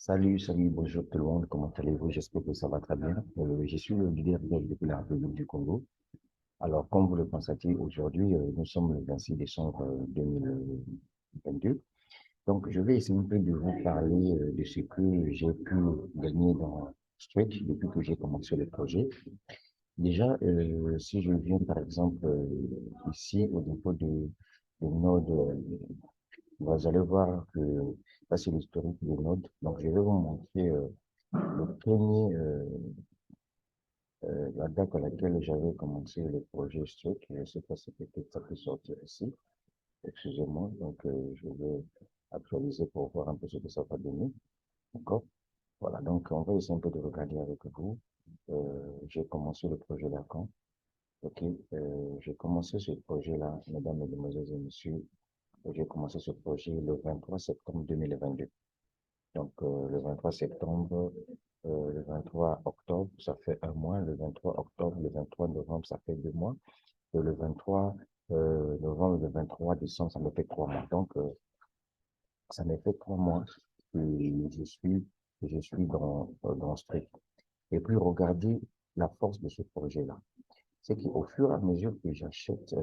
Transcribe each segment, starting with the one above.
Salut, bonjour tout le monde, comment allez-vous? J'espère que ça va très bien. Je suis le leader depuis la République du Congo. Alors, comme vous le constatez, aujourd'hui, nous sommes le 26 décembre 2022. Donc, je vais essayer un peu de vous parler de ce que j'ai pu gagner dans Stretch depuis que j'ai commencé le projet. Déjà, si je viens par exemple ici au niveau de Node, vous allez voir que ça c'est l'historique de Node. Donc, je vais vous montrer le premier, la date à laquelle j'avais commencé le projet Struck. Je ne sais pas si peut-être ça peut sortir ici. Excusez-moi. Donc, je vais actualiser pour voir un peu ce que ça va donner. D'accord? Voilà. Donc, on va essayer un peu de regarder avec vous. J'ai commencé le projet là quand? OK. J'ai commencé ce projet-là, mesdames, mesdemoiselles et messieurs. J'ai commencé ce projet le 23 septembre 2022. Donc, le 23 septembre, le 23 octobre, ça fait un mois. Le 23 octobre, le 23 novembre, ça fait 2 mois. Et le 23 novembre, le 23 décembre, ça me fait 3 mois. Donc, ça me fait 3 mois que je suis dans ce truc. Et puis, regardez la force de ce projet-là. C'est qu'au fur et à mesure que j'achète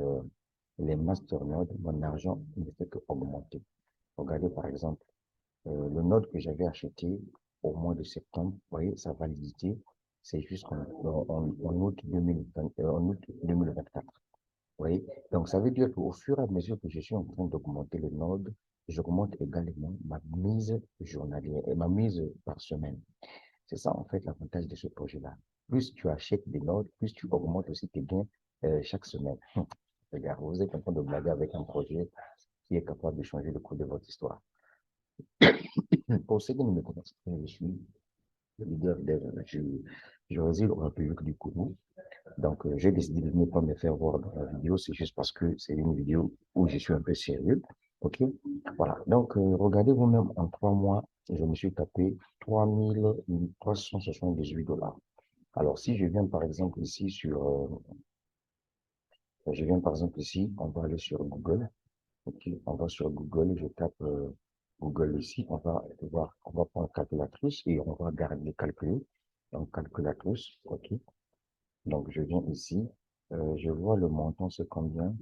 les masternodes, mon argent ne fait qu'augmenter. Regardez, par exemple, le node que j'avais acheté au mois de septembre, vous voyez, sa validité, c'est jusqu'en août 2020, en août 2024. Vous voyez? Donc, ça veut dire qu'au fur et à mesure que je suis en train d'augmenter le node, j'augmente également ma mise journalière et ma mise par semaine. C'est ça, en fait, l'avantage de ce projet-là. Plus tu achètes des nodes, plus tu augmentes aussi tes gains chaque semaine. Regarde, vous êtes en train de blaguer avec un projet qui est capable de changer le cours de votre histoire. Pour ceux qui ne me connaissent pas, je suis le leader je réside au République du Congo. Donc, j'ai décidé de ne pas me faire voir dans la vidéo. C'est juste parce que c'est une vidéo où je suis un peu sérieux. OK? Voilà. Donc, regardez vous-même, en 3 mois, je me suis tapé 3 378 $. Alors, si je viens par exemple ici je viens par exemple ici, on va aller sur Google. OK? On va sur Google, je tape Google ici, on va prendre calculatrice et on va garder calculer. Donc, calculatrice, OK? Donc, je viens ici, je vois le montant, c'est combien?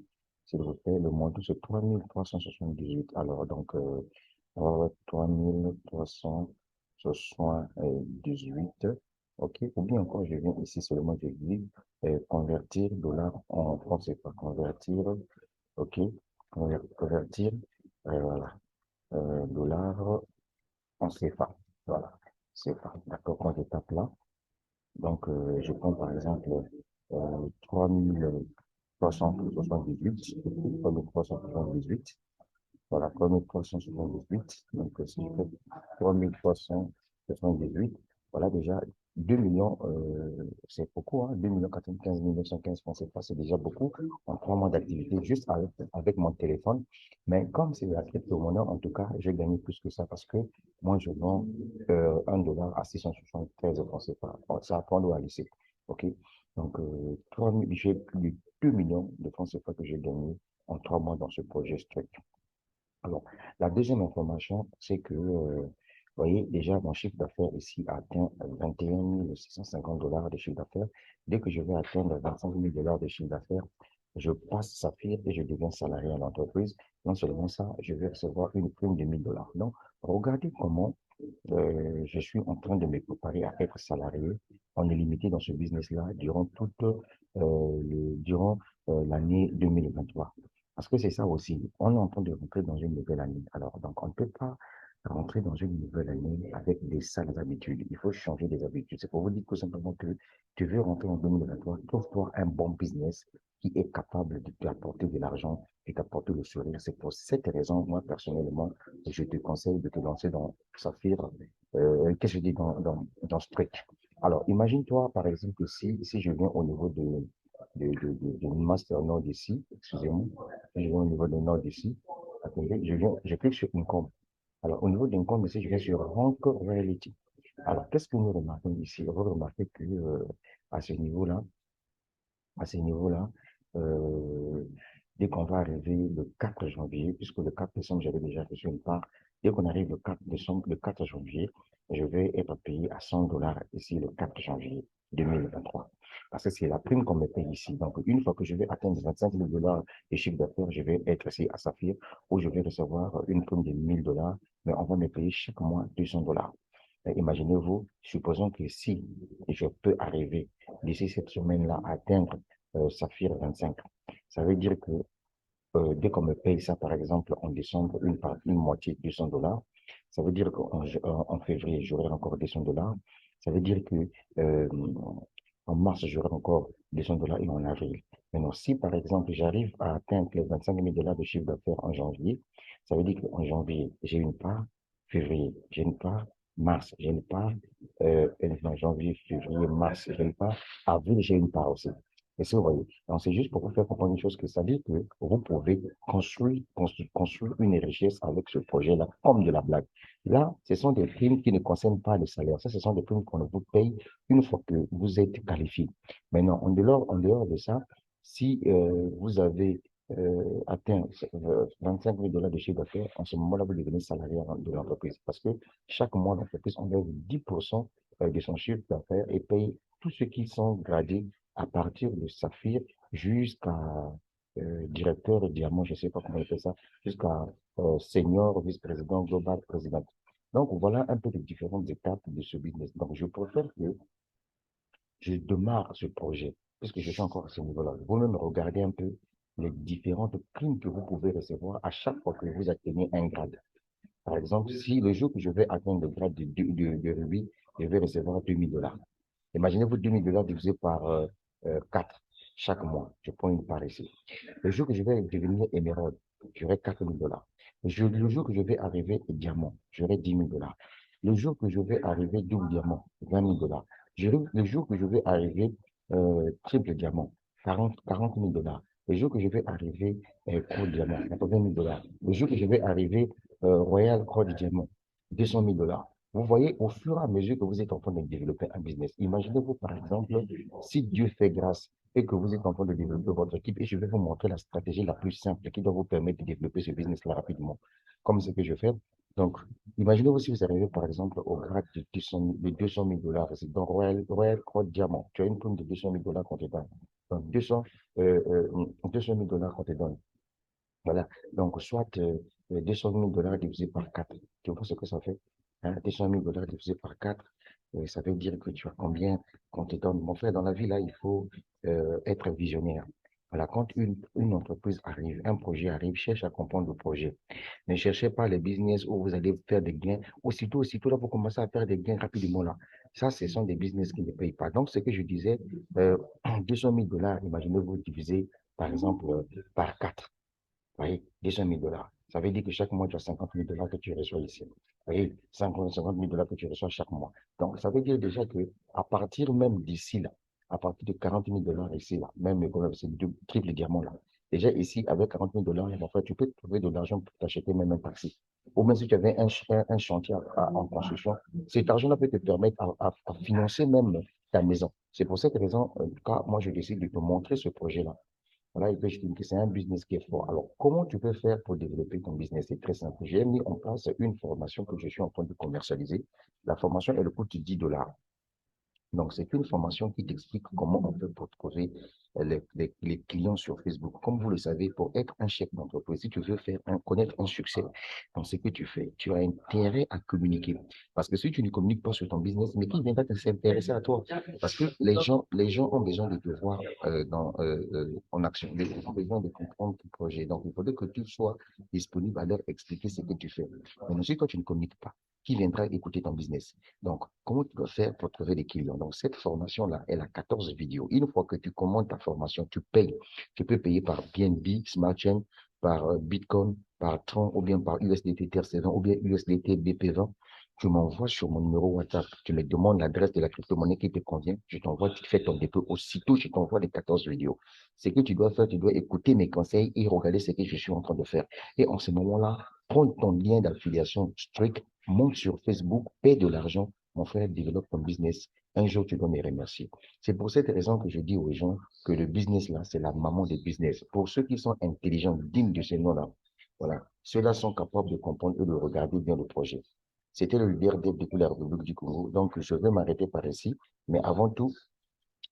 S'il vous plaît, le montant, c'est 3378. Alors, donc, on va voir 3378. OK? Ou bien encore, je viens ici seulement, je dis convertir dollars en francs CFA. Convertir, OK? Convertir, voilà, dollars en CFA. Voilà, CFA. D'accord, quand je tape là, donc, je prends par exemple 3378, 3378, voilà, 3378, donc si je fais 3378, voilà déjà 2 millions, c'est beaucoup, hein, 2 95 915 francs CFA, c'est déjà beaucoup en 3 mois d'activité, juste avec mon téléphone. Mais comme c'est la crypto-monnaie, en tout cas, j'ai gagné plus que ça parce que moi, je vends 1 $ à 673 francs CFA. Ça apprend à laisser. OK? Donc, 3000, j'ai plus de 2 millions de francs CFA que j'ai gagné en 3 mois dans ce projet strict. Alors, la deuxième information, c'est que, vous voyez, déjà, mon chiffre d'affaires ici a atteint 21 650 $ de chiffre d'affaires. Dès que je vais atteindre 25 000 $ de chiffre d'affaires, je passe Saphir et je deviens salarié à l'entreprise. Non seulement ça, je vais recevoir une prime de 1000 $. Donc, regardez comment je suis en train de me préparer à être salarié. On est limité dans ce business-là durant l'année 2023. Parce que c'est ça aussi. On est en train de rentrer dans une nouvelle année. Alors, donc, on ne peut pas rentrer dans une nouvelle année avec des sales habitudes. Il faut changer des habitudes. C'est pour vous dire tout simplement que tu veux rentrer en 2023, trouve-toi un bon business qui est capable de t'apporter de l'argent, de t'apporter le sourire. C'est pour cette raison, moi, personnellement, je te conseille de te lancer dans Saphir, qu'est-ce que je dis, dans Stretch. Alors, imagine-toi, par exemple, si je viens au niveau de Masternode ici, excusez-moi, je viens au niveau de Node ici, attendez, je clique sur Income. Alors, au niveau d'Income ici, je viens sur Rank Reality. Alors, qu'est-ce que nous remarquons ici? Vous remarquez que à ce niveau-là, à ce niveau-là, euh, dès qu'on va arriver le 4 janvier, puisque le 4 décembre, j'avais déjà reçu une part, dès qu'on arrive le 4 décembre, le 4 janvier, je vais être payé à 100 dollars ici le 4 janvier 2023. Parce que c'est la prime qu'on me paye ici. Donc, une fois que je vais atteindre 25 000 dollars de chiffre d'affaires, je vais être ici à Saphir où je vais recevoir une prime de 1000 dollars, mais on va me payer chaque mois 200 dollars. Imaginez-vous, supposons que si je peux arriver d'ici cette semaine-là à atteindre Saphir 25, ça veut dire que dès qu'on me paye ça, par exemple, en décembre, une moitié, 200 dollars, ça veut dire qu'en février, j'aurai encore 200 dollars. Ça veut dire que euh, en mars, j'aurai encore 200 dollars et en avril. Maintenant, si par exemple, j'arrive à atteindre les 25 000 dollars de chiffre d'affaires en janvier, ça veut dire qu'en janvier, j'ai une part, février, j'ai une part, mars, j'ai une part, non, janvier, février, mars, j'ai une part, avril, j'ai une part aussi. Et ça, vous voyez, donc c'est juste pour vous faire comprendre une chose, que ça dit que vous pouvez construire une richesse avec ce projet-là, comme de la blague. Là, ce sont des primes qui ne concernent pas le salaire. Ça, ce sont des primes qu'on vous paye une fois que vous êtes qualifié. Maintenant, en dehors de ça, si vous avez atteint 25 000 dollars de chiffre d'affaires, en ce moment-là, vous devenez salarié de l'entreprise. Parce que chaque mois, l'entreprise enlève 10% de son chiffre d'affaires et paye tous ceux qui sont gradés à partir de Saphir jusqu'à directeur diamant, je ne sais pas comment on appelle ça, jusqu'à senior, vice-président, global, président. Donc, voilà un peu les différentes étapes de ce business. Donc, je préfère que je démarre ce projet, puisque je suis encore à ce niveau-là. Vous-même regardez un peu les différentes primes que vous pouvez recevoir à chaque fois que vous atteignez un grade. Par exemple, si le jour que je vais atteindre le grade de rubis, je vais recevoir 2000 dollars. Imaginez-vous 2000 dollars divisé par 4 chaque mois. Je prends une part ici. Le jour que je vais devenir émeraude, j'aurai 4000 dollars. Le jour que je vais arriver diamant, j'aurai 10 000 dollars. Le jour que je vais arriver double diamant, 20 000 dollars. Le jour que je vais arriver triple diamant, 40 000 dollars. Le jour que je vais arriver pro diamant, 80 000 dollars. Le jour que je vais arriver royal pro diamant, 200 000 dollars. Vous voyez, au fur et à mesure que vous êtes en train de développer un business, imaginez-vous par exemple, si Dieu fait grâce et que vous êtes en train de développer votre équipe, et je vais vous montrer la stratégie la plus simple qui doit vous permettre de développer ce business-là rapidement, comme ce que je fais. Donc, imaginez-vous si vous arrivez par exemple au grade de 200 000 dollars, c'est donc Royal Croix Diamant, tu as une prime de 200 000 dollars qu'on te donne. Donc, 200 000 dollars qu'on te donne. Voilà. Donc, soit 200 000 dollars divisé par 4. Tu vois ce que ça fait? Hein? 200 000 dollars divisé par 4, ça veut dire que tu as combien qu'on te donne. Mon frère, dans la vie, là, il faut être visionnaire. Voilà, quand une entreprise arrive, un projet arrive, cherche à comprendre le projet. Ne cherchez pas les business où vous allez faire des gains. Aussitôt, là, vous commencez à faire des gains rapidement, là. Ça, ce sont des business qui ne payent pas. Donc, ce que je disais, 200 000 dollars, imaginez-vous diviser, par exemple, par 4. Vous voyez, 200 000 dollars. Ça veut dire que chaque mois, tu as 50 000 dollars que tu reçois ici. Vous voyez, 50 000 dollars que tu reçois chaque mois. Donc, ça veut dire déjà que à partir même d'ici là, à partir de 40 000 dollars ici, là, même c'est deux triple diamant là. Déjà ici, avec 40 000 dollars, en fait, tu peux trouver de l'argent pour t'acheter même un taxi. Ou même si tu avais un chantier en construction, cet argent-là peut te permettre à financer même ta maison. C'est pour cette raison, en tout cas, moi, je décide de te montrer ce projet-là. Voilà, et puis je te dis que c'est un business qui est fort. Alors, comment tu peux faire pour développer ton business? C'est très simple. J'ai mis en place une formation que je suis en train de commercialiser. La formation, elle coûte 10 dollars. Donc, c'est une formation qui t'explique comment on peut pour trouver les clients sur Facebook. Comme vous le savez, pour être un chef d'entreprise, si tu veux connaître un succès dans ce que tu fais, tu as intérêt à communiquer. Parce que si tu ne communiques pas sur ton business, mais qui viendra s'intéresser à toi? Parce que les gens ont besoin de te voir en action. Les gens ont besoin de comprendre ton projet. Donc, il faudrait que tu sois disponible à leur expliquer ce que tu fais. Mais si toi, tu ne communiques pas, qui viendra écouter ton business? Donc, comment tu dois faire pour trouver des clients? Donc, cette formation-là, elle a 14 vidéos. Une fois que tu commandes ta formation, tu payes. Tu peux payer par BNB, Smart Chain, par Bitcoin, par Tron, ou bien par USDT TR7, ou bien USDT BP20. Tu m'envoies sur mon numéro WhatsApp. Tu me demandes l'adresse de la crypto-monnaie qui te convient. Je t'envoie, tu fais ton dépôt. Aussitôt, je t'envoie les 14 vidéos. Ce que tu dois faire, tu dois écouter mes conseils et regarder ce que je suis en train de faire. Et en ce moment-là, prends ton lien d'affiliation strict, monte sur Facebook, paie de l'argent. Mon frère, développe ton business. Un jour, tu dois me remercier. C'est pour cette raison que je dis aux gens que le business, là, c'est la maman des business. Pour ceux qui sont intelligents, dignes de ce nom-là, voilà, ceux-là sont capables de comprendre et de regarder bien le projet. C'était le leader depuis la République du Congo. Donc, je vais m'arrêter par ici. Mais avant tout,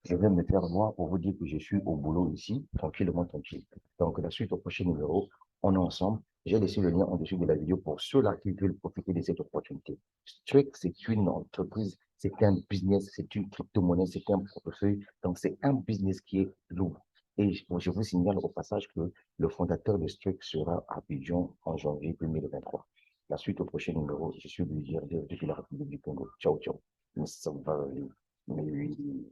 je vais me faire voir pour vous dire que je suis au boulot ici, tranquillement, tranquille. Donc, la suite au prochain numéro, on est ensemble. J'ai laissé le lien en dessous de la vidéo pour ceux-là qui veulent profiter de cette opportunité. Strike, c'est une entreprise, c'est un business, c'est une crypto-monnaie, c'est un portefeuille. Donc, c'est un business qui est lourd. Et je vous signale au passage que le fondateur de Strike sera à Abidjan en janvier 2023. La suite au prochain numéro, je suis Louis depuis la République du Congo. Ciao, ciao. Mais ça va, mais oui.